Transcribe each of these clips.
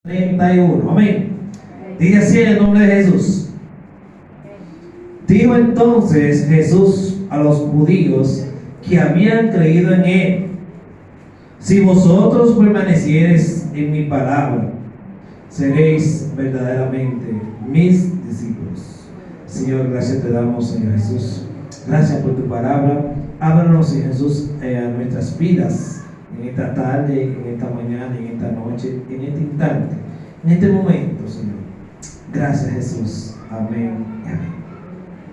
31. Amén. Dice así en el nombre de Jesús. Dijo entonces Jesús a los judíos que habían creído en él: si vosotros permaneciereis en mi palabra, seréis verdaderamente mis discípulos. Señor, gracias te damos, Señor Jesús. Gracias por tu palabra. Ábranos, Señor Jesús, a nuestras vidas, en esta tarde, en esta mañana, en esta noche, en este instante, en este momento, Señor. Gracias, Jesús. Amén y amén.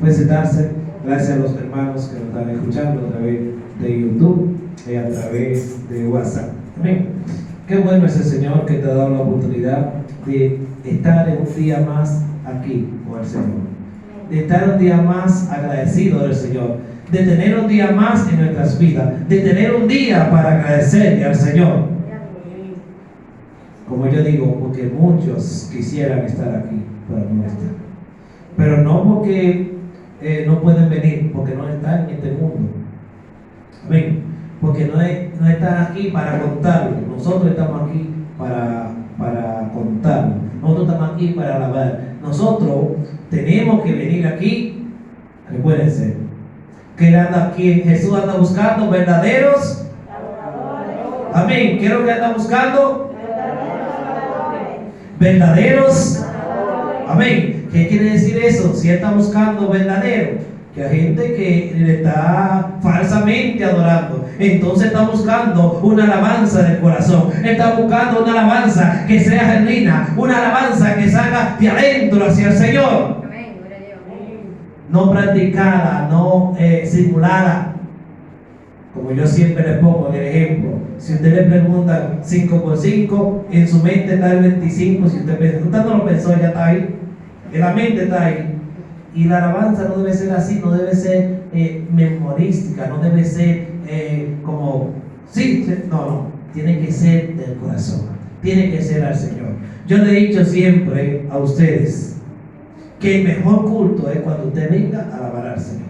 Puede sentarse. Gracias a los hermanos que nos están escuchando a través de YouTube y a través de WhatsApp. Amén. Qué bueno es el Señor que te ha dado la oportunidad de estar en un día más aquí con el Señor, de estar un día más agradecido del Señor, de tener un día más en nuestras vidas, de tener un día para agradecerle al Señor. Como yo digo, porque muchos quisieran estar aquí, pero no están. Pero no porque no pueden venir, porque no están en este mundo. Amén. Porque no están aquí para contarlo. Nosotros estamos aquí para contarlo. Nosotros estamos aquí para alabar. Nosotros tenemos que venir aquí. Recuérdense que Jesús anda buscando verdaderos. Amén. ¿Qué es lo que anda buscando? Verdaderos. Amén. ¿Qué quiere decir eso? Si está buscando verdadero, que hay gente que le está falsamente adorando, entonces está buscando una alabanza del corazón, está buscando una alabanza que sea genuina, una alabanza que salga de adentro hacia el Señor, no practicada, no simulada. Como yo siempre les pongo el ejemplo, si usted le pregunta 5 por 5, en su mente está el 25. Si usted no lo pensó, ya está ahí, en la mente está ahí. Y la alabanza no debe ser así, no debe ser memorística, no debe ser como, no, tiene que ser del corazón, tiene que ser al Señor. Yo le he dicho siempre a ustedes que el mejor culto es cuando usted venga a alabar al Señor.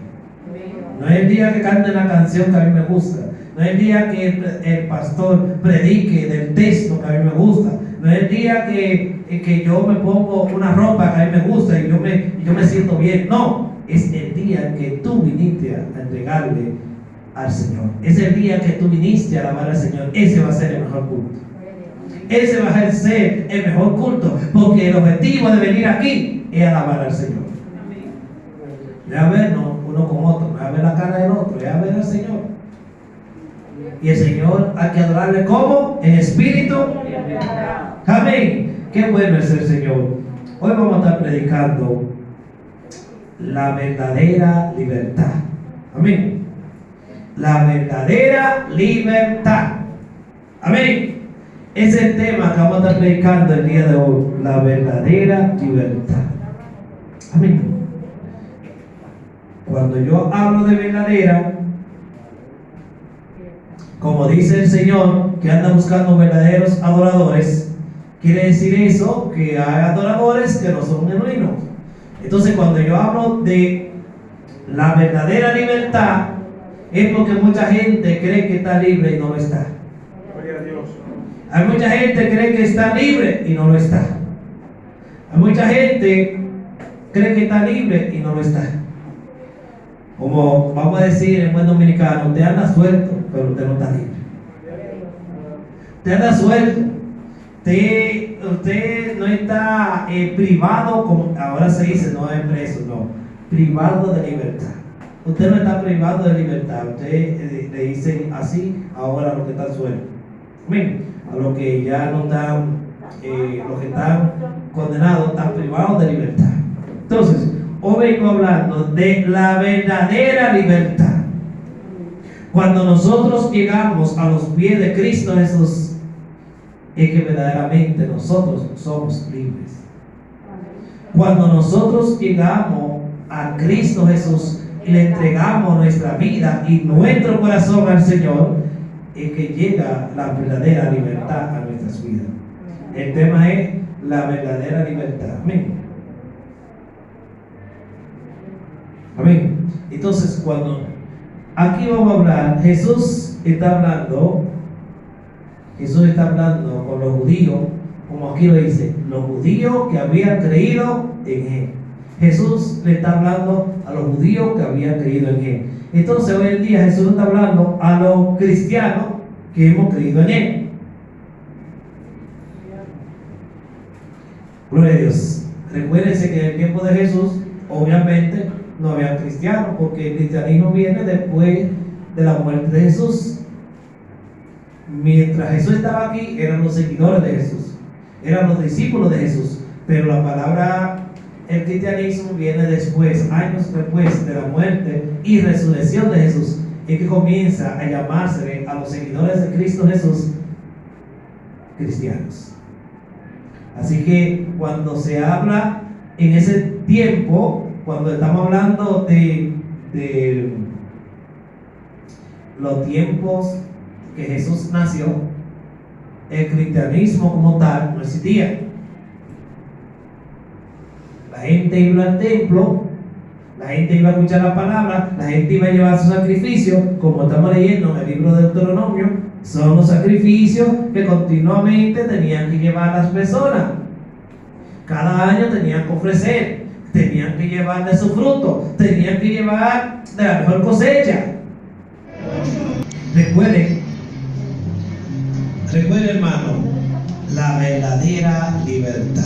No es el día que cante la canción que a mí me gusta, no es el día que el pastor predique del texto que a mí me gusta, no es el día que yo me pongo una ropa que a mí me gusta y yo me siento bien. No, es el día que tú viniste a entregarle al Señor. Es el día que tú viniste a alabar al Señor. Ese va a ser el mejor culto. Ese va a ser el mejor culto, porque el objetivo de venir aquí es alabar al Señor. Ya ver, no, uno con otro, ya ver la cara del otro, ya ver al Señor. Y el Señor hay que adorarle como en espíritu. Amén. Qué bueno es el Señor. Hoy vamos a estar predicando la verdadera libertad. Amén. La verdadera libertad. Amén. Es el tema que vamos a estar predicando el día de hoy. La verdadera libertad. Amén. Cuando yo hablo de verdadera, como dice el Señor, que anda buscando verdaderos adoradores, quiere decir eso, que hay adoradores que no son genuinos. Entonces, cuando yo hablo de la verdadera libertad, es porque mucha gente cree que está libre y no lo está. Gloria a Dios. Hay mucha gente que cree que está libre y no lo está. Hay mucha gente que cree que está libre y no lo está. Como vamos a decir en buen dominicano, usted anda suelto, pero usted no está libre. Usted anda suelto. Usted no está privado, como ahora se dice, no es preso, no, privado de libertad. Usted no está privado de libertad. Usted le dicen así ahora a los que están sueltos. Amén. A los que ya no están, los que están condenados, están privados de libertad. Entonces, hoy vengo hablando de la verdadera libertad. Cuando nosotros llegamos a los pies de Cristo Jesús, es que verdaderamente nosotros somos libres. Cuando nosotros llegamos a Cristo Jesús y le entregamos nuestra vida y nuestro corazón al Señor, es que llega la verdadera libertad a nuestras vidas. El tema es la verdadera libertad. Amén. Amén. Entonces, cuando aquí vamos a hablar, Jesús está hablando con los judíos como aquí lo dice, los judíos que habían creído en Él. Jesús le está hablando a los judíos que habían creído en Él. Entonces hoy en día Jesús está hablando a los cristianos que hemos creído en Él. Gloria a Dios. Recuérdense que en el tiempo de Jesús, obviamente, no había cristianos, porque el cristianismo viene después de la muerte de Jesús. Mientras Jesús estaba aquí, eran los seguidores de Jesús, eran los discípulos de Jesús, pero la palabra, el cristianismo, viene después, años después de la muerte y resurrección de Jesús, y que comienza a llamarse a los seguidores de Cristo Jesús cristianos. Así que cuando se habla en ese tiempo, cuando estamos hablando de los tiempos que Jesús nació, el cristianismo como tal no existía. La gente iba al templo, la gente iba a escuchar la palabra, la gente iba a llevar su sacrificio, como estamos leyendo en el libro de Deuteronomio. Son los sacrificios que continuamente tenían que llevar las personas. Cada año tenían que ofrecer, tenían que llevar de su fruto, tenían que llevar de la mejor cosecha. Recuerden, hermano, la verdadera libertad.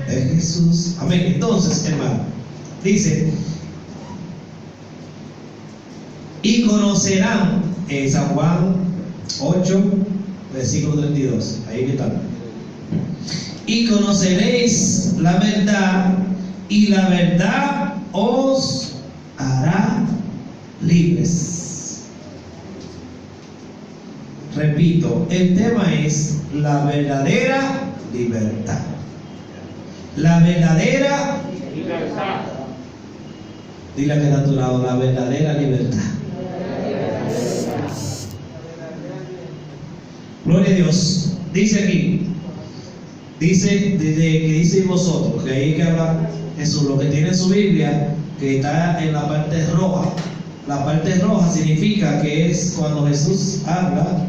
Es Jesús. Amén. Entonces, hermano, dice: y conocerán, San Juan 8, versículo 32. Ahí está. Y conoceréis la verdad, y la verdad os hará libres. Repito, el tema es la verdadera libertad. La verdadera libertad. Dile que está a tu lado, la verdadera libertad. Gloria a Dios. Dice aquí, dice vosotros, que ahí que habla Jesús, lo que tiene en su Biblia, que está en la parte roja. La parte roja significa que es cuando Jesús habla.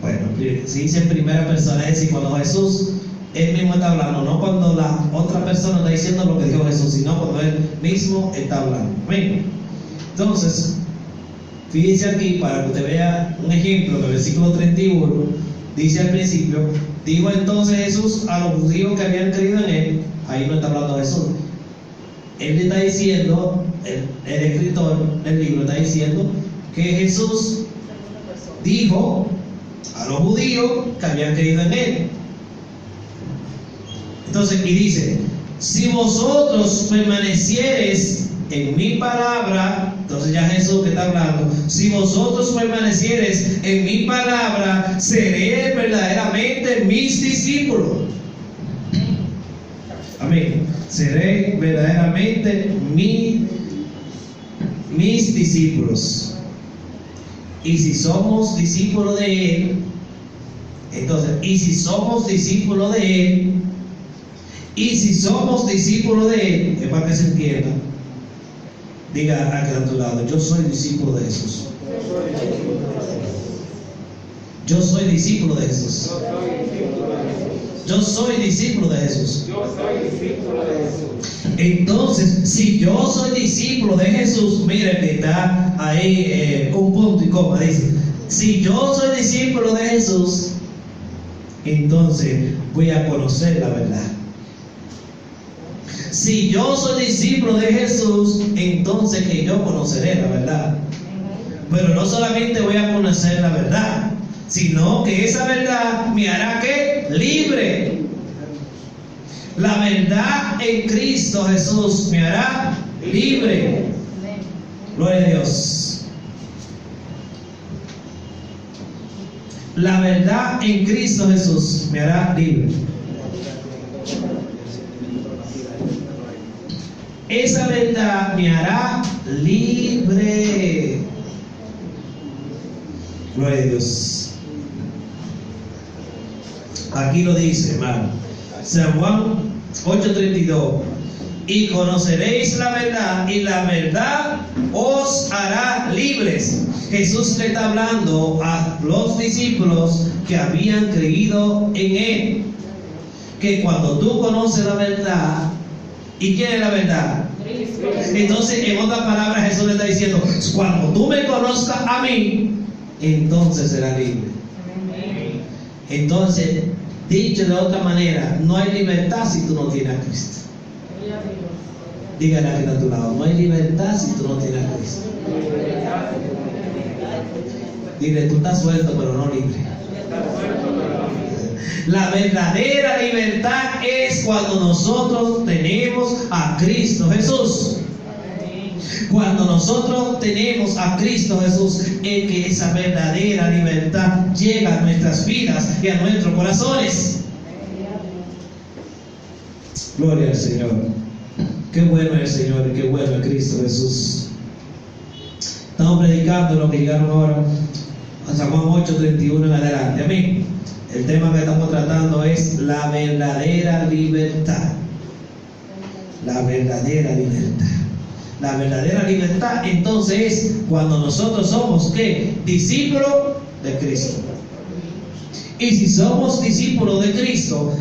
Bueno, si dice en primera persona, es decir, cuando Jesús, Él mismo está hablando, no cuando la otra persona está diciendo lo que dijo Jesús, sino cuando Él mismo está hablando. Amén. Entonces, fíjense aquí para que usted vea un ejemplo, en el versículo 31, dice al principio: dijo entonces Jesús a los judíos que habían creído en Él. Ahí no está hablando Jesús. Él está diciendo, el escritor del libro está diciendo que Jesús dijo a los judíos que habían creído en Él. Entonces, y dice: si vosotros permaneciereis en mi palabra. Entonces ya Jesús que está hablando: si vosotros permaneciereis en mi palabra, seréis verdaderamente mis discípulos. Amén. Seréis verdaderamente mis discípulos. Y si somos discípulos de Él, entonces, y si somos discípulos de Él, es para que se entienda. Diga a tu lado: yo soy discípulo de Jesús. Yo soy discípulo de Jesús. Yo soy discípulo de Jesús. Entonces, si yo soy discípulo de Jesús, miren que está ahí un punto y coma. Dice: si yo soy discípulo de Jesús, entonces voy a conocer la verdad. Si yo soy discípulo de Jesús, entonces que yo conoceré la verdad. Pero no solamente voy a conocer la verdad, sino que esa verdad me hará ¿qué? Libre. La verdad en Cristo Jesús me hará libre. Gloria a Dios. La verdad en Cristo Jesús me hará libre. Esa verdad me hará libre. Gloria a Dios. Aquí lo dice, hermano. San Juan 8:32. y conoceréis la verdad, y la verdad os hará libres. Jesús le está hablando a los discípulos que habían creído en Él, que cuando tú conoces la verdad, ¿y quién es la verdad? Entonces, en otras palabras, Jesús le está diciendo, cuando tú me conozcas a mí, entonces serás libre. Entonces, dicho de otra manera, no hay libertad si tú no tienes a Cristo. Dígale a quien está a tu lado, no hay libertad si tú no tienes a Cristo. Dile, tú estás suelto pero no libre. La verdadera libertad es cuando nosotros tenemos a Cristo Jesús. Cuando nosotros tenemos a Cristo Jesús, es que esa verdadera libertad llega a nuestras vidas y a nuestros corazones. Gloria al Señor. Qué bueno es el Señor y qué bueno es Cristo Jesús. Estamos predicando lo que llegaron ahora a San Juan 8:31 en adelante. Amén. El tema que estamos tratando es la verdadera libertad. La verdadera libertad. La verdadera libertad entonces es cuando nosotros somos ¿qué? Discípulos de Cristo. Y si somos discípulos de Cristo,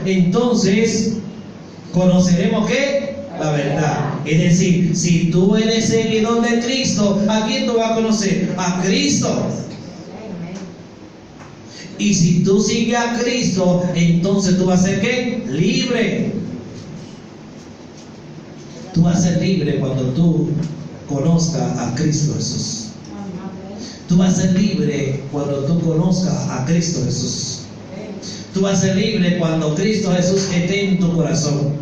entonces conoceremos ¿qué? La verdad. Es decir, si tú eres seguidor de Cristo, ¿a quién tú vas a conocer? A Cristo. Y si tú sigues a Cristo, entonces tú vas a ser ¿qué? Libre. Tú vas a ser libre cuando tú conozcas a Cristo Jesús. Tú vas a ser libre cuando tú conozcas a Cristo Jesús. Tú vas a ser libre cuando Cristo Jesús esté en tu corazón.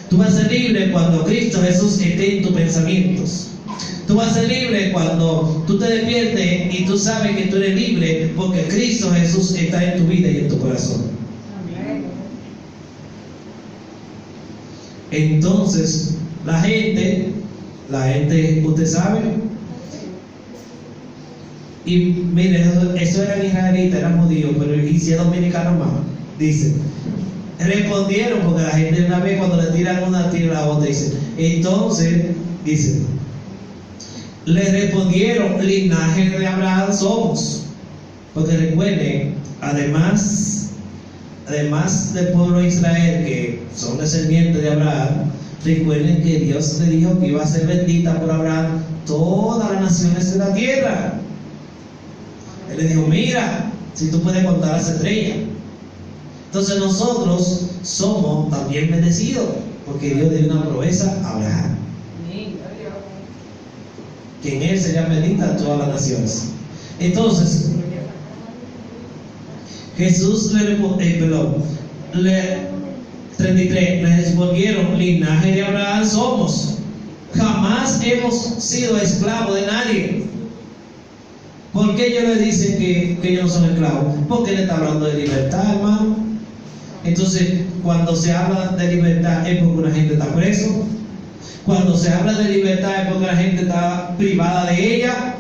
Tú vas a ser libre cuando Cristo Jesús esté en tus pensamientos. Tú vas a ser libre cuando tú te despiertes y tú sabes que tú eres libre porque Cristo Jesús está en tu vida y en tu corazón. Entonces, la gente, usted sabe, y mire, eso eran israelitas, eran judíos, pero hicieron dominicanos más. Dice, respondieron, porque la gente una vez cuando le tiran una tira a la otra, dice, entonces, dice, le respondieron, linaje de Abraham somos. Porque recuerden, además del pueblo de Israel, que son descendientes de Abraham, recuerden que Dios le dijo que iba a ser bendita por Abraham todas las naciones de la tierra. Él le dijo, mira, si tú puedes contar las estrellas. Entonces nosotros somos también bendecidos, porque Dios dio una promesa a Abraham, que en él serían benditas todas las naciones. Entonces, Jesús le 33, le respondieron, linaje de Abraham somos, jamás hemos sido esclavos de nadie. ¿Por qué ellos le dicen que ellos no son esclavos? Porque él está hablando de libertad, hermano. Entonces, cuando se habla de libertad es porque una gente está preso. Cuando se habla de libertad es porque la gente está privada de ella.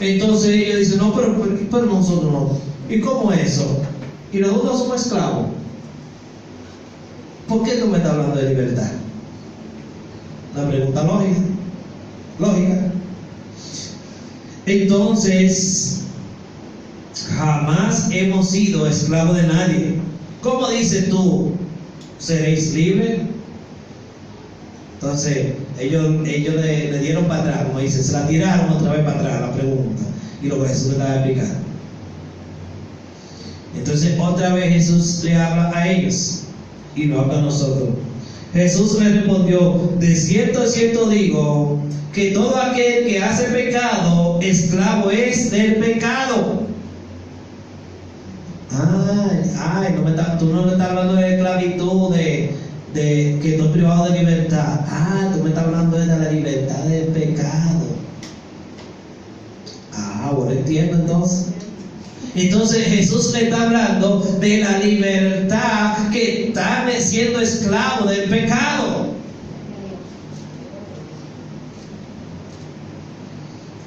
Entonces ellos dicen, no, pero nosotros no. ¿Y cómo es eso? ¿Y nosotros somos esclavos? ¿Por qué tú me estás hablando de libertad? Una pregunta lógica. Entonces, jamás hemos sido esclavos de nadie. ¿Cómo dices tú? ¿Seréis libres? Entonces, ellos le dieron para atrás, como dice, se la tiraron otra vez para atrás la pregunta. Y lo que Jesús le estaba explicando. Entonces, otra vez Jesús le habla a ellos y lo habla a nosotros. Jesús le respondió, de cierto digo, que todo aquel que hace pecado, esclavo es del pecado. Tú no me estás hablando de esclavitud, de que estoy privado de libertad. Tú me estás hablando de la libertad del pecado. Bueno, entiendo entonces. Entonces Jesús le está hablando de la libertad que está siendo esclavo del pecado.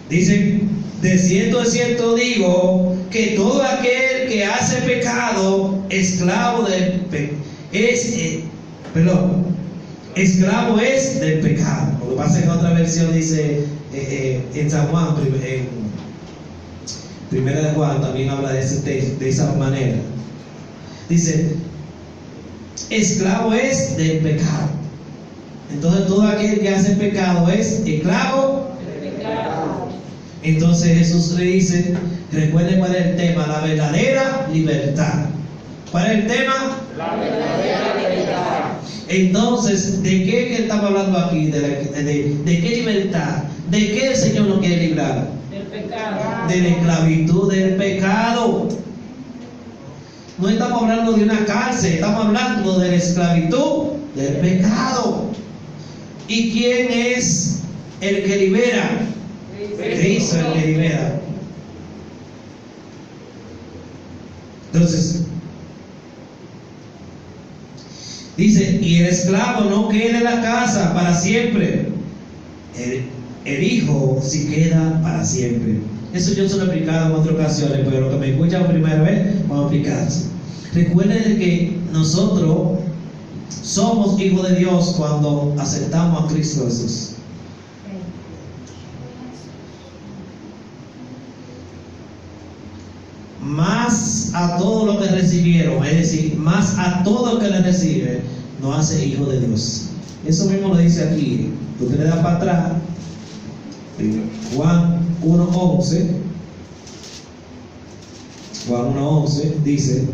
Dice, de cierto digo, que todo aquel que hace pecado, esclavo del pecado, Perdón, esclavo es del pecado. Lo que pasa es que otra versión dice en San Juan, en Primera de Juan también habla de esa manera. Dice, esclavo es del pecado. Entonces todo aquel que hace pecado es esclavo del pecado. Entonces Jesús le dice, recuerden cuál es el tema, la verdadera libertad. ¿Cuál es el tema? La verdadera libertad. Entonces, ¿de qué estamos hablando aquí? ¿De qué libertad? ¿De qué el Señor nos quiere librar? Del pecado. De la esclavitud del pecado. No estamos hablando de una cárcel, estamos hablando de la esclavitud del pecado. ¿Y quién es el que libera? Cristo el que libera. Entonces, dice, y el esclavo no queda en la casa para siempre. El hijo sí queda para siempre. Eso yo se lo he explicado en otras ocasiones, pero lo que me escuchan por primera vez, vamos a explicarse. Recuerden que nosotros somos hijos de Dios cuando aceptamos a Cristo Jesús. Más a todo lo que recibieron, es decir, más a todo lo que le recibe, nos hace hijo de Dios. Eso mismo lo dice aquí. Usted le da para atrás, Juan 1:11. Juan 1:11 dice,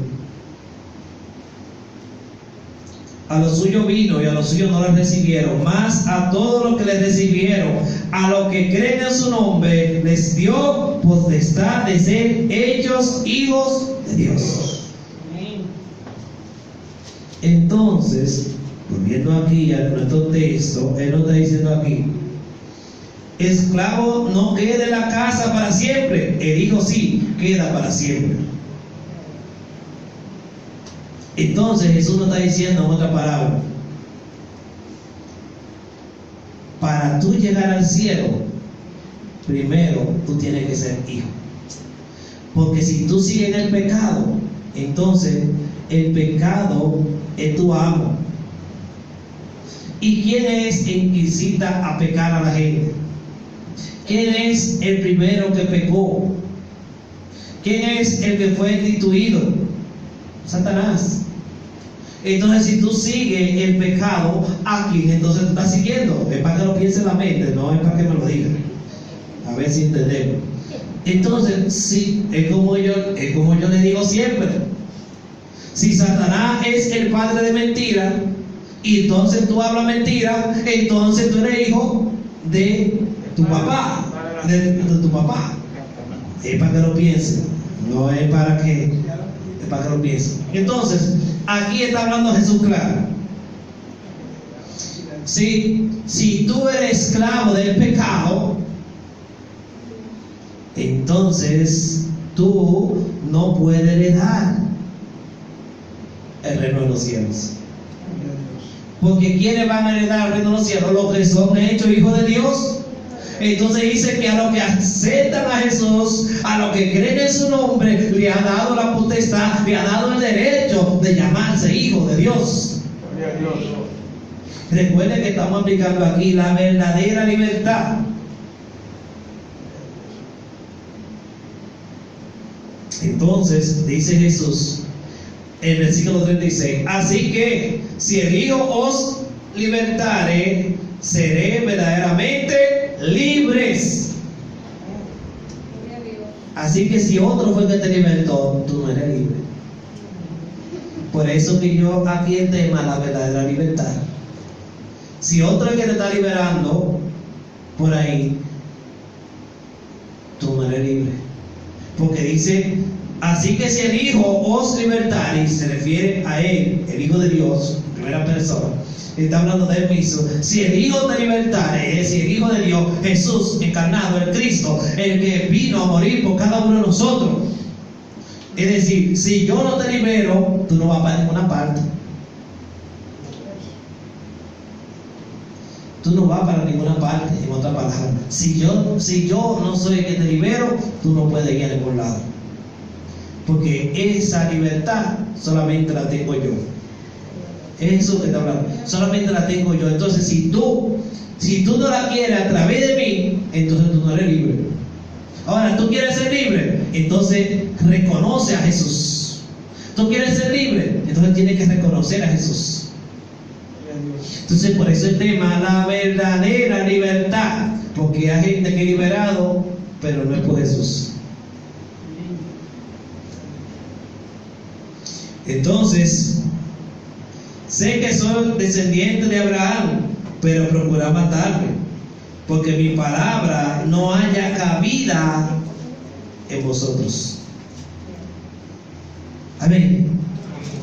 a los suyos vino y a los suyos no le recibieron, más a todos los que le recibieron, a los que creen en su nombre, les dio potestad de ser hechos hijos de Dios. Entonces, volviendo aquí a nuestro texto, él nos está diciendo aquí, esclavo no queda en la casa para siempre, el hijo sí queda para siempre. Entonces Jesús nos está diciendo en otra palabra, para tú llegar al cielo, primero tú tienes que ser hijo. Porque si tú sigues en el pecado, entonces el pecado es tu amo. ¿Y quién es el que incita a pecar a la gente? ¿Quién es el primero que pecó? ¿Quién es el que fue destituido? Satanás. Entonces, si tú sigues el pecado, ¿a quién entonces tú estás siguiendo? Es para que lo piense en la mente, no es para que me lo diga. A ver si entendemos. Entonces, sí, es como yo le digo siempre. Si Satanás es el padre de mentira, y entonces tú hablas mentira, entonces tú eres hijo de tu papá. De tu papá. Es para que lo piense, no es para que. Es para que lo piense. Entonces, aquí está hablando Jesús claro. Si tú eres esclavo del pecado, entonces tú no puedes heredar el reino de los cielos. Porque ¿quiénes van a heredar el reino de los cielos? Los que son hechos hijos de Dios. Entonces dice que a los que aceptan a Jesús, a los que creen en su nombre, le ha dado la potestad, le ha dado el derecho de llamarse hijo de Dios. Recuerden que estamos aplicando aquí la verdadera libertad. Entonces dice Jesús en el versículo 36, así que si el Hijo os libertare, seré verdaderamente libres. Así que si otro fue el que te libertó, tú no eres libre. Por eso que yo aquí el tema la verdadera libertad. Si otro es el que te está liberando por ahí, tú no eres libre. Porque dice, así que si el Hijo os libertare, se refiere a Él, el Hijo de Dios, primera persona. Está hablando de él mismo. Si el Hijo te libertare, es decir, el Hijo de Dios, Jesús encarnado, el Cristo, el que vino a morir por cada uno de nosotros. Es decir, si yo no te libero, tú no vas para ninguna parte. Tú no vas para ninguna parte, en otra palabra. Si yo no soy el que te libero, tú no puedes ir a ningún lado. Porque esa libertad solamente la tengo yo. Es Jesús que está hablando. Solamente la tengo yo. Entonces, si tú no la quieres a través de mí, entonces tú no eres libre. Ahora, ¿tú quieres ser libre? Entonces, reconoce a Jesús. ¿Tú quieres ser libre? Entonces tienes que reconocer a Jesús. Entonces, por eso el tema, la verdadera libertad. Porque hay gente que es liberado, pero no es por Jesús. Entonces, sé que soy descendiente de Abraham, pero procura matarme, porque mi palabra no haya cabida en vosotros. Amén.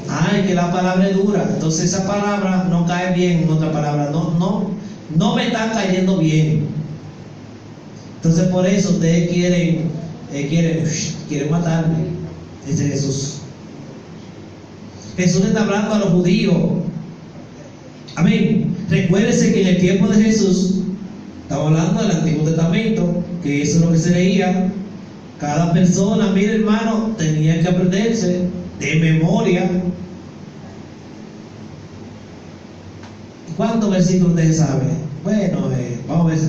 Ay, que la palabra es dura. Entonces esa palabra no cae bien en otra palabra. No me está cayendo bien. Entonces por eso ustedes quieren matarme. Dice Jesús. Jesús le está hablando a los judíos. Amén. Recuérdense que en el tiempo de Jesús, estamos hablando del Antiguo Testamento, que eso es lo que se leía. Cada persona, mire hermano, tenía que aprenderse de memoria. ¿Cuántos versículos ustedes saben? Bueno, vamos a ver.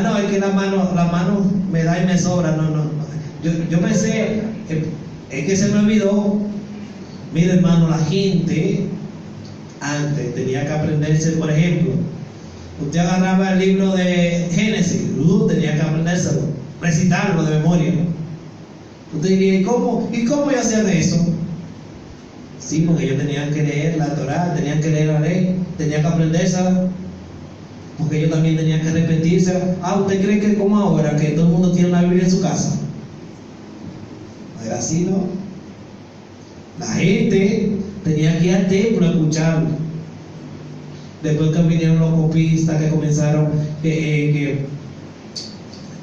No, es que la mano me da y me sobra. No. Yo me sé, es que se me olvidó. Mire hermano, la gente antes tenía que aprenderse, por ejemplo, usted agarraba el libro de Génesis, tenía que aprendérselo, recitarlo de memoria. Usted diría, ¿y cómo ellos hacían eso? Sí, porque ellos tenían que leer la Torá, tenían que leer la ley, tenían que aprendérsela, porque ellos también tenían que repetírsela. ¿Usted cree que como ahora, que todo el mundo tiene una Biblia en su casa? No era así, ¿no? La gente tenía que ir al templo a escucharlo. Después que vinieron los copistas que comenzaron,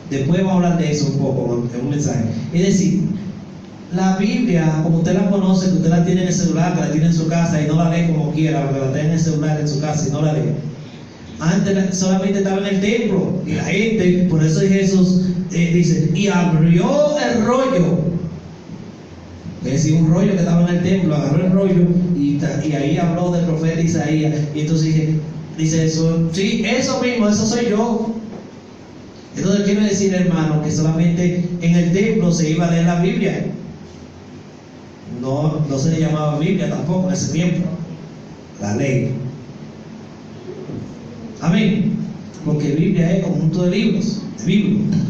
después vamos a hablar de eso un poco en un mensaje. Es decir, la Biblia, como usted la conoce, que usted la tiene en el celular, que la tiene en su casa y no la lee como quiera, porque la tiene en el celular en su casa y no la lee. Antes solamente estaba en el templo y la gente, por eso Jesús dice, y abrió el rollo. Es decir, un rollo que estaba en el templo, agarró el rollo y ahí habló del profeta Isaías. Y entonces dice eso, sí, eso mismo, eso soy yo. Entonces quiere decir, hermano, que solamente en el templo se iba a leer la Biblia. No se le llamaba Biblia tampoco en ese tiempo, la ley. Amén. Porque Biblia es conjunto de libros,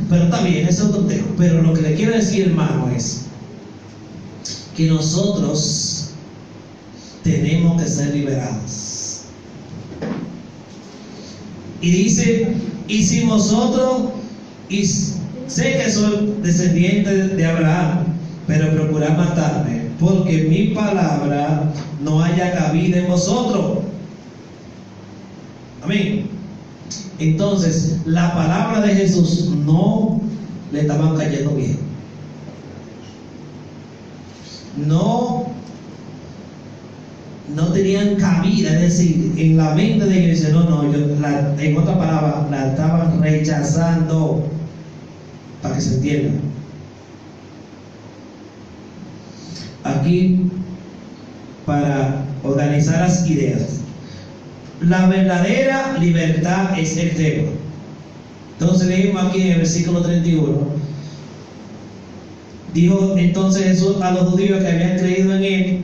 pero también es otro tema. Pero lo que le quiero decir, hermano, es que nosotros tenemos que ser liberados. Y dice, y si vosotros, y sé que soy descendiente de Abraham, pero procurad matarme, porque mi palabra no haya cabida en vosotros. Amén. Entonces, la palabra de Jesús no le estaban cayendo bien. No tenían cabida, es decir, en la mente de ellos. En otra palabra, la estaban rechazando, para que se entienda. Aquí, para organizar las ideas, la verdadera libertad es el tema. Entonces leímos aquí en el versículo 31. Dijo entonces Jesús a los judíos que habían creído en él: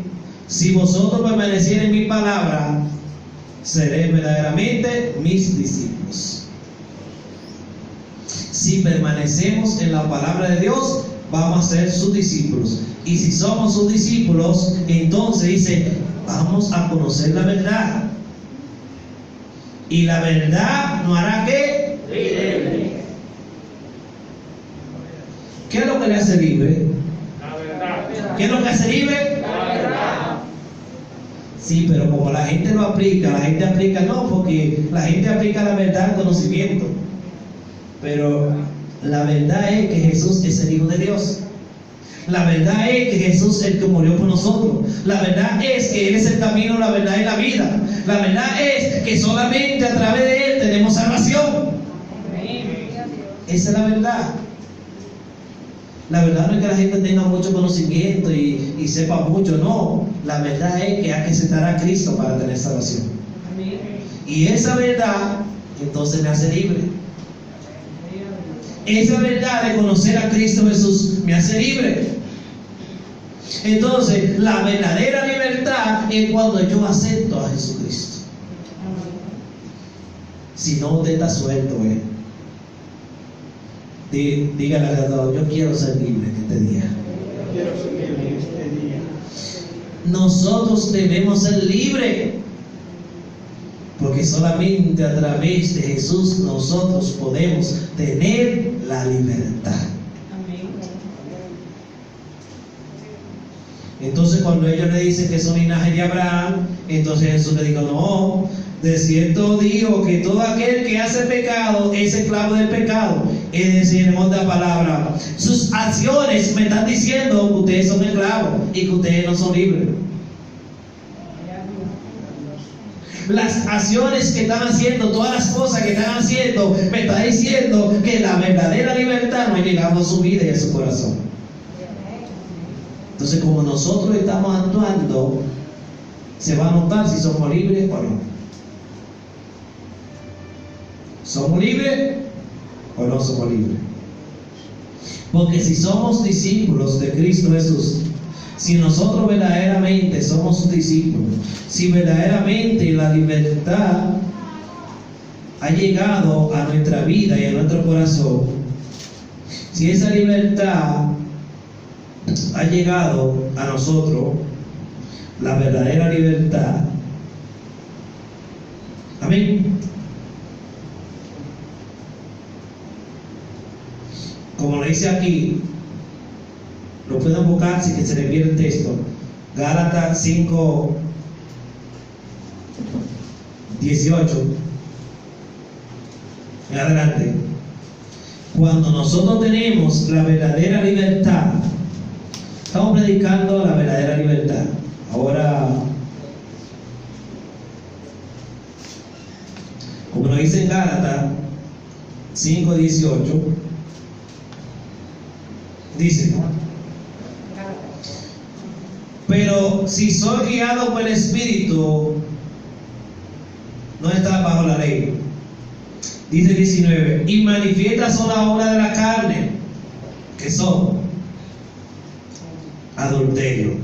si vosotros permaneciereis en mi palabra, seréis verdaderamente mis discípulos. Si permanecemos en la palabra de Dios, vamos a ser sus discípulos. Y si somos sus discípulos, entonces dice, vamos a conocer la verdad. Y la verdad nos hará ¿qué? Libre. ¿Qué es lo que le hace libre? La verdad. ¿Qué es lo que hace libre? La verdad. Sí, pero como la gente lo aplica, porque la gente aplica la verdad al conocimiento. Pero la verdad es que Jesús es el Hijo de Dios. La verdad es que Jesús es el que murió por nosotros. La verdad es que Él es el camino, la verdad y la vida. La verdad es que solamente a través de Él tenemos salvación. Esa es la verdad. La verdad no es que la gente tenga mucho conocimiento y sepa mucho, no. La verdad es que hay que aceptar a Cristo para tener salvación. Y esa verdad, entonces me hace libre. Esa verdad de conocer a Cristo Jesús me hace libre. Entonces, la verdadera libertad es cuando yo acepto a Jesucristo. Si no, usted está suelto, dígale a Dios, yo quiero ser libre en este día. Quiero ser libre en este día. Nosotros debemos ser libres, porque solamente a través de Jesús nosotros podemos tener la libertad. Entonces, cuando ellos le dicen que son linaje de Abraham, entonces Jesús le dijo, no, de cierto digo que todo aquel que hace pecado es esclavo del pecado. Es decir, en otra palabra, sus acciones me están diciendo que ustedes son esclavos y que ustedes no son libres. Las acciones que están haciendo, todas las cosas que están haciendo, me está diciendo que la verdadera libertad no ha llegado a su vida y a su corazón. Entonces, como nosotros estamos actuando, se va a notar si somos libres o no. ¿Somos libres o no somos libres? Porque si somos discípulos de Cristo Jesús, si nosotros verdaderamente somos sus discípulos, si verdaderamente la libertad ha llegado a nuestra vida y a nuestro corazón, si esa libertad ha llegado a nosotros, la verdadera libertad, amén. Como lo dice aquí, lo pueden buscar si que se le viene el texto, Gálatas 5, 18 en adelante. Cuando nosotros tenemos la verdadera libertad, estamos predicando la verdadera libertad. Ahora, como lo dice en Gálatas 5, 18, dice: pero si soy guiado por el Espíritu, no está bajo la ley. Dice 19: y manifiestas son las obras de la carne, que son adulterio.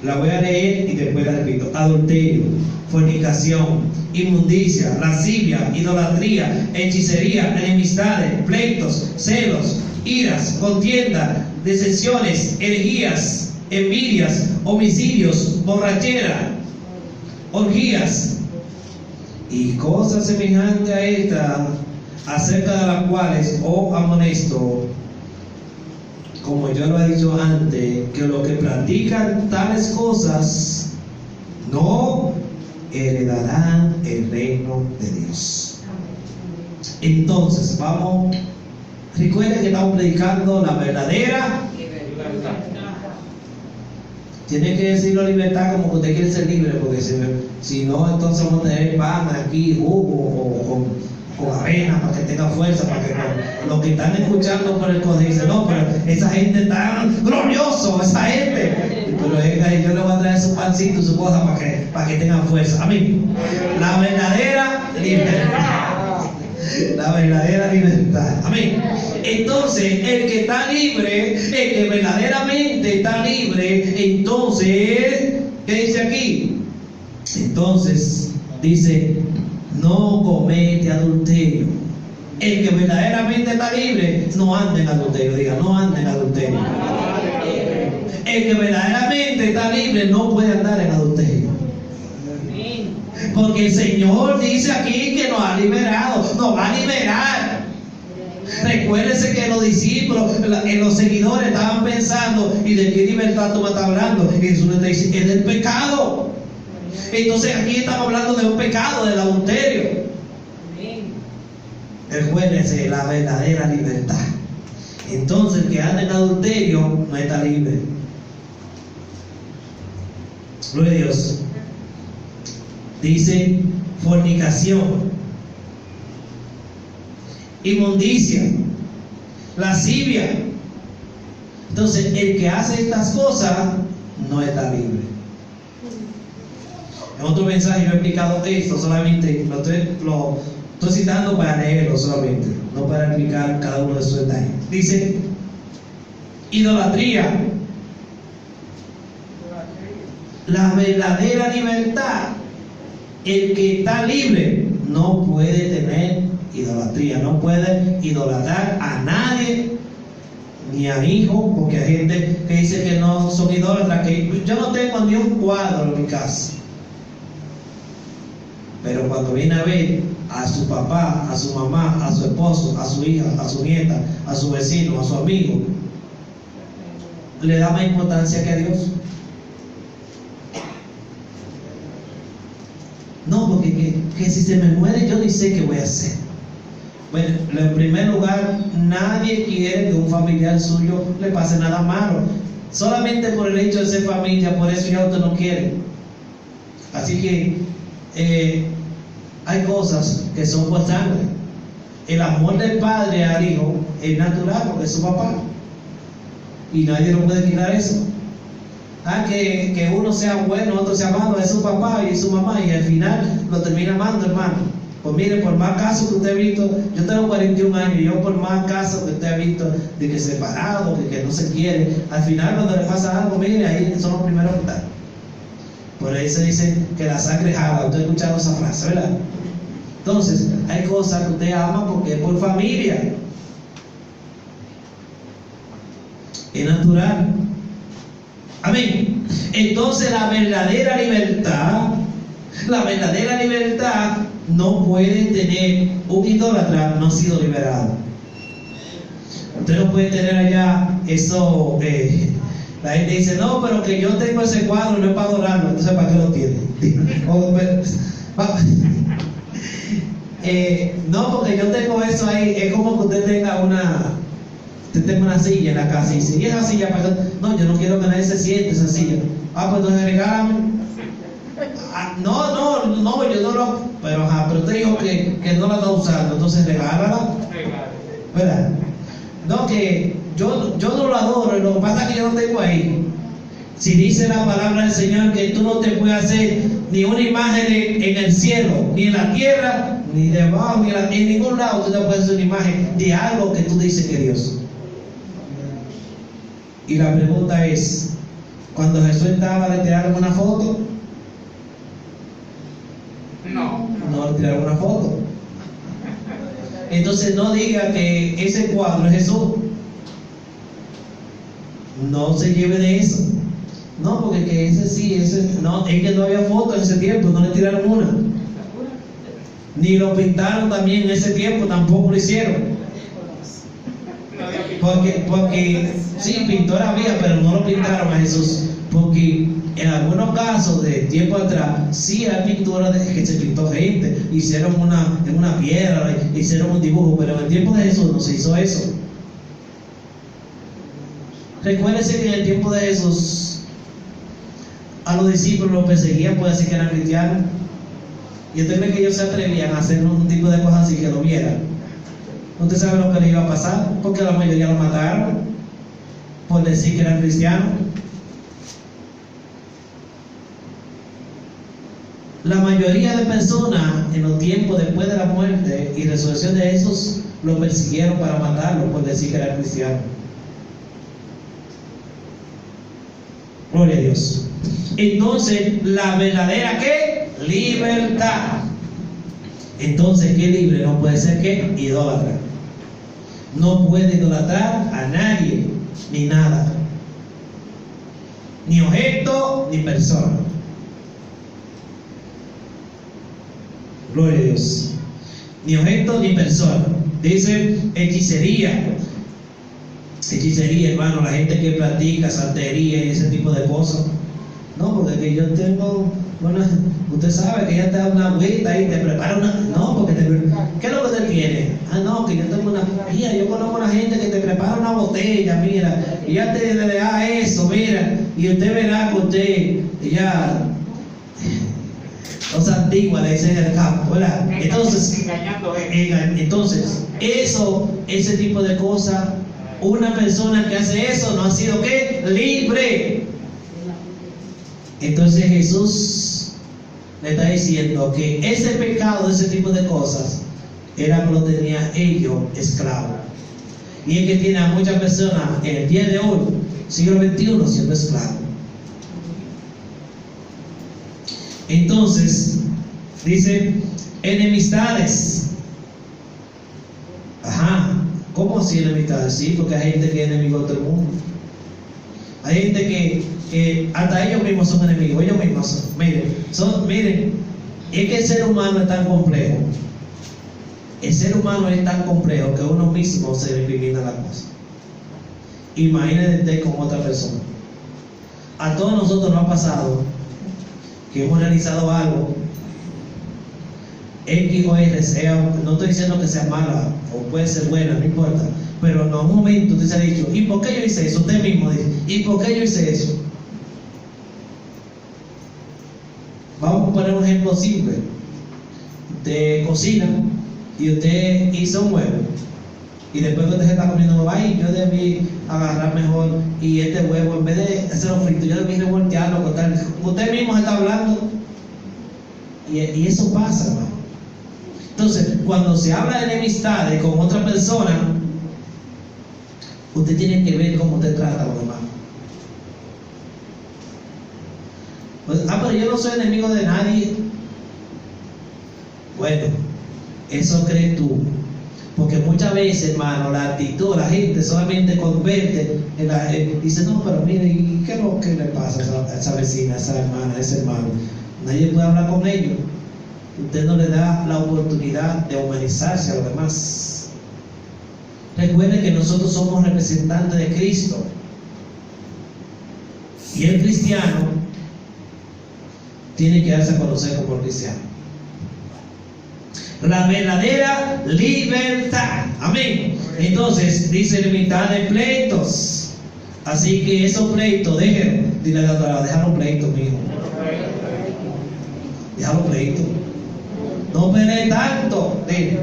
La voy a leer y después la repito: adulterio, fornicación, inmundicia, lascivia, idolatría, hechicería, enemistades, pleitos, celos, iras, contienda, disensiones, herejías, envidias, homicidios, borrachera, orgías y cosas semejantes a esta, acerca de las cuales os amonesto, como yo lo he dicho antes, que los que practican tales cosas no heredarán el reino de Dios. Entonces, vamos, recuerden que estamos predicando la verdadera Libertad. Tiene que decirlo libertad como que usted quiere ser libre, porque si no, entonces vamos a tener pan aquí, jugo o avena para que tenga fuerza, para que los que están escuchando por el colegio dicen, no, pero esa gente está glorioso, esa gente. Pero yo le voy a traer su pancito y su cosa para que tengan fuerza. Amén. La verdadera libertad. La verdadera libertad. Amén. Entonces, el que está libre, el que verdaderamente está libre, entonces, ¿qué dice aquí? Entonces, dice, no comete adulterio. El que verdaderamente está libre, no anda en adulterio. Diga, no anda en adulterio. El que verdaderamente está libre no puede andar en adulterio. Porque el Señor dice aquí que nos ha liberado, nos va a liberar. Recuérdense que los discípulos, los seguidores estaban pensando, ¿y de qué libertad tú me estás hablando? Y Jesús les dice, es del pecado. Entonces aquí estamos hablando de un pecado, del adulterio. Recuérdense, la verdadera libertad. Entonces el que anda en adulterio no está libre. Gloria a Dios. Dice fornicación, inmundicia, lascivia. Entonces, el que hace estas cosas no está libre. En otro mensaje yo he explicado esto, solamente lo estoy citando para leerlo solamente, no para explicar cada uno de sus detalles. Dice, idolatría. La verdadera libertad, el que está libre no puede tener idolatría, no puede idolatrar a nadie ni a hijos, porque hay gente que dice que no son idólatras, que yo no tengo ni un cuadro en mi casa, pero cuando viene a ver a su papá, a su mamá, a su esposo, a su hija, a su nieta, a su vecino, a su amigo, le da más importancia que a Dios. No, porque que si se me muere yo ni sé qué voy a hacer. Bueno, en primer lugar, nadie quiere que un familiar suyo le pase nada malo. Solamente por el hecho de ser familia, por eso ya usted no quiere. Así que hay cosas que son por sangre. El amor del padre al hijo es natural porque es su papá. Y nadie lo puede quitar eso. Que uno sea bueno, otro sea malo, es su papá y su mamá, y al final lo termina amando, hermano. Pues mire, por más casos que usted ha visto, yo tengo 41 años, y yo por más casos que usted ha visto de que separado, de que no se quiere, al final cuando le pasa algo, mire, ahí son los primeros que están. Por ahí se dice que la sangre jala. Usted ha escuchado esa frase, ¿verdad? Entonces, hay cosas que usted ama porque es por familia. Es natural. Amén. Entonces la verdadera libertad no puede tener un idólatra no ha sido liberado. Usted no puede tener allá eso. La gente dice, no, pero que yo tengo ese cuadro, no es para adorarlo. Entonces, ¿para qué lo tiene? No, porque yo tengo eso ahí. Es como que usted tenga una silla en la casa y dice, ¿y esa silla? No, yo no quiero que nadie se siente esa silla. Pues entonces regálame. No, yo no lo. Pero usted dijo que no la está usando, entonces regálala. ¿Verdad? No, que yo no lo adoro, lo que pasa es que yo no tengo ahí. Si dice la palabra del Señor que tú no te puedes hacer ni una imagen en el cielo, ni en la tierra, ni debajo, ni en ningún lado tú te puedes hacer una imagen de algo que tú dices que Dios. Y la pregunta es, cuando Jesús estaba, ¿le tiraron una foto? No le tiraron una foto. Entonces no diga que ese cuadro es Jesús. No se lleve de eso. No, porque que no, es que no había foto en ese tiempo, no le tiraron una. Ni lo pintaron también en ese tiempo, tampoco lo hicieron. Porque sí, pintor había, pero no lo pintaron a Jesús. Porque en algunos casos de tiempo atrás, sí hay pinturas que se pintó gente, hicieron en una piedra, hicieron un dibujo, pero en el tiempo de Jesús no se hizo eso. Recuérdense que en el tiempo de Jesús a los discípulos los perseguían, puede decir que eran cristianos. ¿Y usted cree que ellos se atrevían a hacer un tipo de cosas así que lo vieran? ¿Usted sabe lo que le iba a pasar? Porque la mayoría lo mataron por decir que eran cristianos. La mayoría de personas en los tiempos después de la muerte y resurrección de Jesús lo persiguieron para matarlo por decir que era cristiano. Gloria a Dios. Entonces, la verdadera ¿qué? Libertad. Entonces, ¿qué libre? No puede ser ¿qué? Idólatra. No puede idolatrar a nadie, ni nada. Ni objeto, ni persona. Gloria a Dios. Ni objeto, ni persona. Dice hechicería. Hechicería, hermano, la gente que practica santería y ese tipo de cosas. No, porque que yo tengo, usted sabe que ella te da una agüita y te prepara una. No, porque ¿qué es lo que usted quiere? No, que yo tengo una. Mira, yo conozco a una gente que te prepara una botella, mira, y ya te da eso, mira, y usted verá que usted ya. Cosa antigua de ese del campo, ¿verdad? Entonces, ese tipo de cosas una persona que hace eso no ha sido ¿qué? Libre. Entonces Jesús le está diciendo que ese pecado, ese tipo de cosas, era que lo tenía ellos esclavos. Y es que tiene a muchas personas en el día de hoy, siglo XXI, siendo esclavos. Entonces, dice, enemistades. Ajá, ¿cómo así enemistades? Sí, porque hay gente que es enemigo de todo el mundo. Hay gente que hasta ellos mismos son enemigos, ellos mismos son. Miren, es que el ser humano es tan complejo. El ser humano es tan complejo que uno mismo se recrimina la cosa. Imagínate con otra persona. A todos nosotros nos ha pasado que hemos realizado algo, X o Y, sea, no estoy diciendo que sea mala o puede ser buena, no importa, pero en un momento usted se ha dicho, ¿y por qué yo hice eso? Usted mismo dice, ¿y por qué yo hice eso? Vamos a poner un ejemplo simple. Usted cocina y usted hizo un huevo, y después que usted se está comiendo huevo, ay, yo debí agarrar mejor y este huevo, en vez de hacerlo frito, yo debí revoltearlo, usted mismo se está hablando, y eso pasa, hermano. Entonces, cuando se habla de enemistades con otra persona, usted tiene que ver cómo usted trata a los demás. Pues, pero yo no soy enemigo de nadie. Bueno, eso crees tú. Porque muchas veces, hermano, la actitud, la gente solamente convierte dice, no, pero mire, ¿y qué es lo que le pasa a esa vecina, a esa hermana, a ese hermano? Nadie puede hablar con ellos. Usted no le da la oportunidad de humanizarse a los demás. Recuerde que nosotros somos representantes de Cristo. Y el cristiano tiene que darse a conocer como cristiano. La verdadera libertad. Amén. Entonces, dice libertad de pleitos. Así que esos pleitos, déjenlo. Dile a la doctora, déjalo pleitos, mijo. Déjalo pleitos. No pelee tanto. Dile.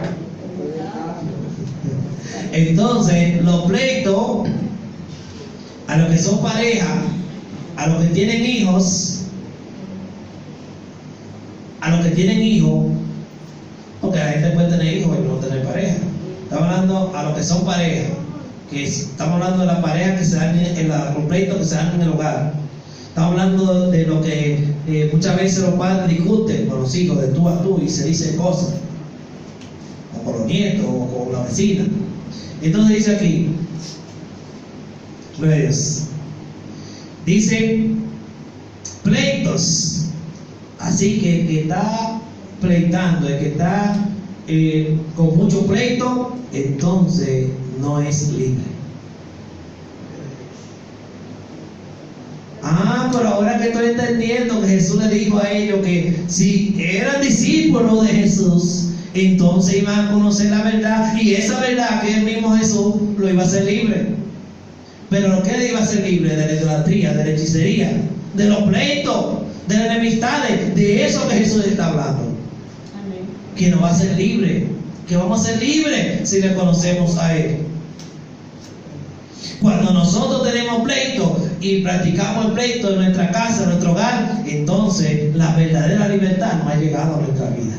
Entonces, los pleitos, a los que son pareja, a los que tienen hijos, porque la gente puede tener hijos y no tener pareja. Estamos hablando a los que son pareja, que estamos hablando de la pareja que se dan los pleitos que se dan en el hogar. Estamos hablando de lo que muchas veces los padres discuten con los hijos de tú a tú y se dicen cosas, o con los nietos, o con la vecina. Entonces dice aquí, dice pleitos. Así que el que está pleitando, el que está con mucho pleito, entonces no es libre. Pero ahora que estoy entendiendo que Jesús le dijo a ellos que si eran discípulos de Jesús, entonces iban a conocer la verdad, y esa verdad que el mismo Jesús lo iba a hacer libre. Pero lo que le iba a hacer libre de la idolatría, de la hechicería, de los pleitos, de las enemistades, de eso que Jesús está hablando. Amén. Que nos va a hacer libre, que vamos a ser libres si le conocemos a Él. Cuando nosotros tenemos pleito y practicamos el pleito en nuestra casa, en nuestro hogar, entonces la verdadera libertad no ha llegado a nuestra vida.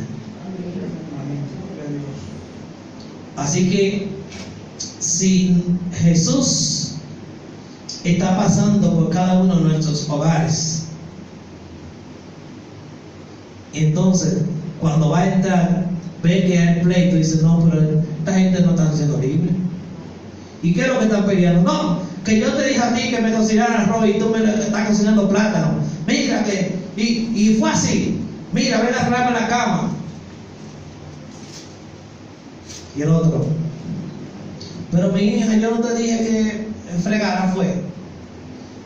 Así que si Jesús está pasando por cada uno de nuestros hogares, entonces cuando va a entrar, ve que hay pleito y dice, no, pero esta gente no está siendo libre. ¿Y qué es lo que están peleando? No, que yo te dije a ti que me cocinaran arroz y tú me estás cocinando plátano. Mira que, y fue así. Mira, ven a arreglarme la cama. Y el otro, pero mi hija, yo no te dije que fregara fue.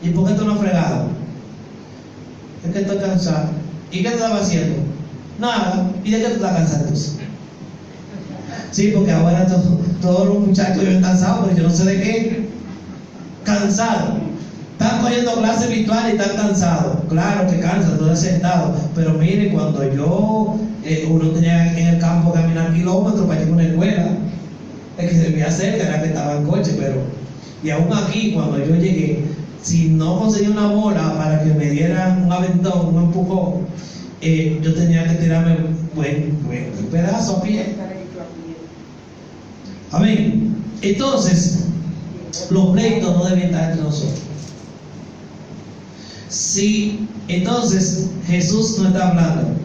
¿Y por qué tú no has fregado? Es que estoy cansado. ¿Y qué te estaba haciendo? Nada. ¿Y de qué te estás cansado entonces? Sí, porque ahora todos los muchachos viven cansados, pero yo no sé de qué. Cansado. Están cogiendo clases virtuales y están cansados. Claro que cansa, todo sentado. Pero mire, cuando uno tenía en el campo caminar kilómetros para llegar a una escuela, el que se veía cerca era que estaba en coche, pero Y aún aquí, cuando yo llegué, si no conseguí una bola para que me dieran un aventón, un empujón, yo tenía que tirarme buen pedazo a pie. Amén. Entonces, los pleitos no deben estar entre nosotros. Si entonces Jesús no está hablando,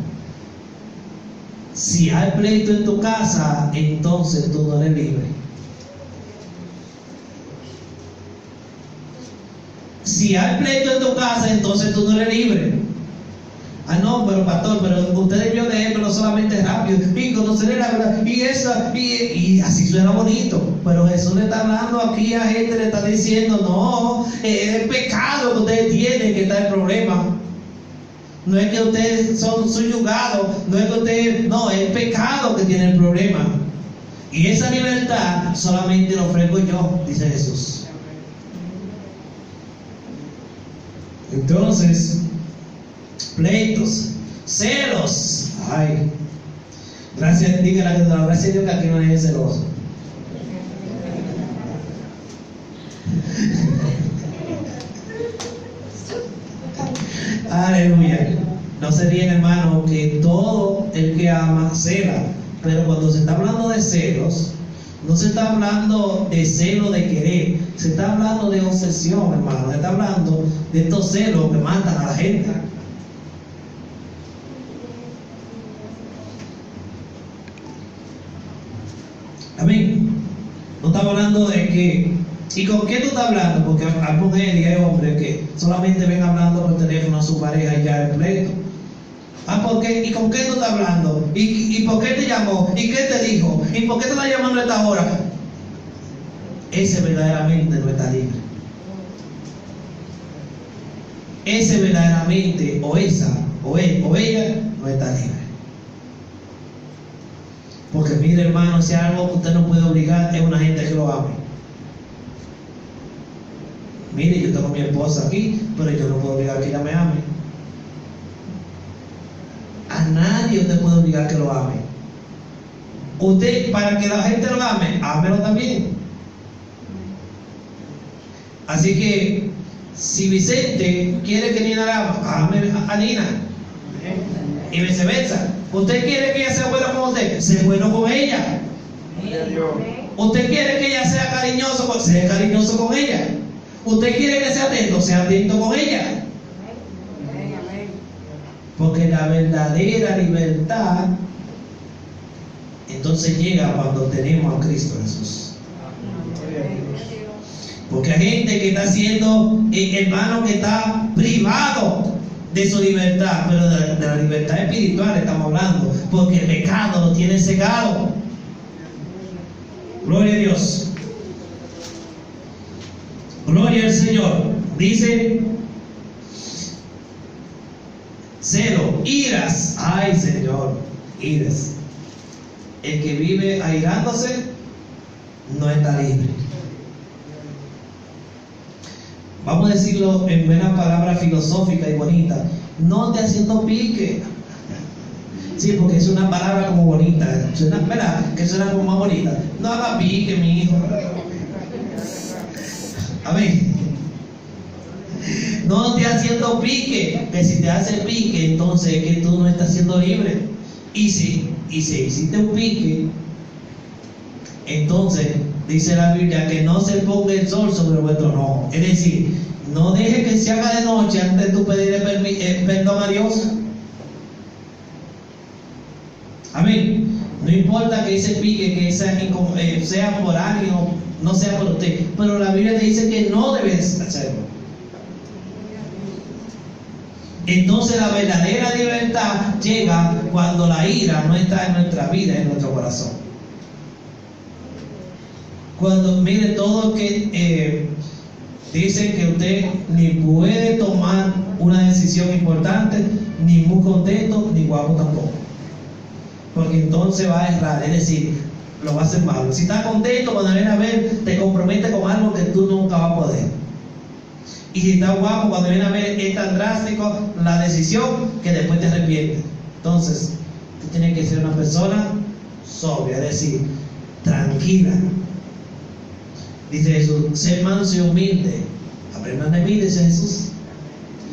si hay pleito en tu casa, entonces tú no eres libre. Si hay pleito en tu casa, entonces tú no eres libre. Ah, no, pero pastor, pero usted debió leerlo solamente rápido y conocer la verdad y esa, y así suena bonito. Pero Jesús le está hablando aquí a gente, le está diciendo, no, es el pecado que ustedes tienen que está el problema. No es que ustedes son subyugados, no es que ustedes, no, es el pecado que tiene el problema. Y esa libertad solamente la ofrezco yo, dice Jesús. Entonces, pleitos, celos. Ay, gracias, dígale que no, gracias a Dios que aquí no hay celoso. Aleluya. No se ríen, hermano, que todo el que ama cela. Pero cuando se está hablando de celos, no se está hablando de celo de querer, se está hablando de obsesión, hermano. Se está hablando de estos celos que matan a la gente. Amén. No estamos hablando de que. ¿Y con qué tú estás hablando? Porque hay mujeres y hay hombres que solamente ven hablando por teléfono a su pareja y ya el pleito. Ah, ¿por qué? ¿Y con qué tú estás hablando? ¿Y por qué te llamó? ¿Y qué te dijo? ¿Y por qué te está llamando a esta hora? Ese verdaderamente no está libre. Ese verdaderamente, o esa, o él, o ella, no está libre. Porque mire, hermano, si hay algo que usted no puede obligar, es una gente que lo ame. Mire, yo tengo a mi esposa aquí, pero yo no puedo obligar que ella me ame. A nadie usted puede obligar que lo ame. Usted, para que la gente lo ame, ámelo también. Así que, si Vicente quiere que Nina la ame a Nina. Y viceversa. Usted quiere que ella sea buena con usted, sea bueno con ella. Usted quiere que ella sea cariñoso, sea cariñoso con ella. Usted quiere que sea atento con ella. Porque la verdadera libertad entonces llega cuando tenemos a Cristo Jesús. Porque hay gente que está siendo, hermano, que está privado de su libertad, pero de la libertad espiritual estamos hablando, porque el pecado lo tiene cegado. Gloria a Dios. Gloria al Señor. Dice celo, iras. Ay, Señor, iras. El que vive airándose no está libre. Vamos a decirlo en buena palabra filosófica y bonita. No te haciendo pique. Sí, porque es una palabra como bonita. Suena, ¿verdad? Que suena como más bonita. No haga pique, mi hijo. Amén. No te haciendo pique. Que si te hace pique, entonces es que tú no estás siendo libre. Y si hiciste un pique, entonces dice la Biblia que no se ponga el sol sobre vuestro enojo. Es decir, no deje que se haga de noche antes de tú pedirle perdón a Dios. Amén. No importa que ese pique, que sea por alguien o no sea por usted, pero la Biblia te dice que no debes hacerlo. Entonces la verdadera libertad llega cuando la ira no está en nuestra vida, en nuestro corazón. Cuando, mire, todo que dice que usted ni puede tomar una decisión importante, ni muy contento, ni guapo tampoco. Porque entonces va a errar, es decir, lo va a hacer malo. Si estás contento, cuando viene a ver, te compromete con algo que tú nunca vas a poder. Y si estás guapo, cuando viene a ver, es tan drástico la decisión que después te arrepientes. Entonces, tú tienes que ser una persona sobria, es decir, tranquila. Dice Jesús, sé manso y humilde. Aprendan de mí, dice Jesús.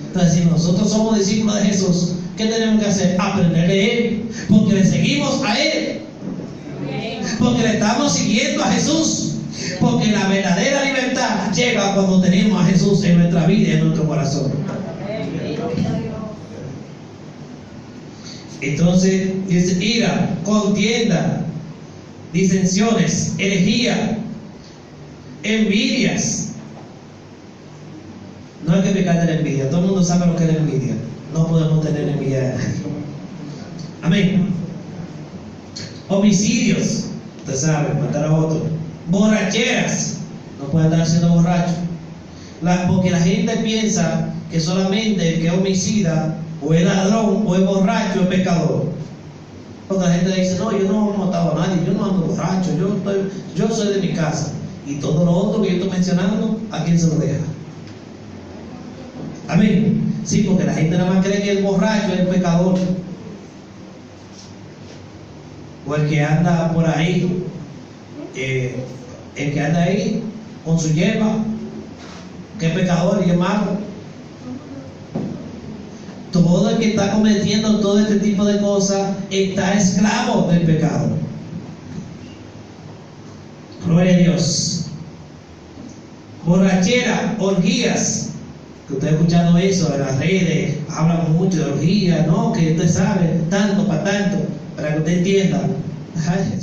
Entonces, si nosotros somos discípulos de Jesús, ¿qué tenemos que hacer? Aprender de Él, porque le seguimos a Él, porque le estamos siguiendo a Jesús, porque la verdadera libertad llega cuando tenemos a Jesús en nuestra vida y en nuestro corazón. Entonces dice ira, contienda, disensiones, herejía, envidias. No hay que pecar de la envidia. Todo el mundo sabe lo que es la envidia. No podemos tener envidia de nadie. Amén. Homicidios. Usted sabe, matar a otro. Borracheras. No puede estar siendo borracho. Porque la gente piensa que solamente el que es homicida, o es ladrón, o es borracho, es pecador. Porque la gente dice, no, yo no he matado a nadie, yo no ando borracho, yo soy de mi casa. Y todo lo otro que yo estoy mencionando, ¿a quién se lo deja? Amén. Sí, porque la gente nada más cree que el borracho es el pecador. O el que anda por ahí, el que anda ahí con su hierba, que es pecador y es malo. Todo el que está cometiendo todo este tipo de cosas está esclavo del pecado. Gloria a Dios. Borrachera, orgías. Que usted ha escuchado eso en las redes, hablan mucho de orgías, ¿no? Que usted sabe, tanto para tanto, para que usted entienda. Ay,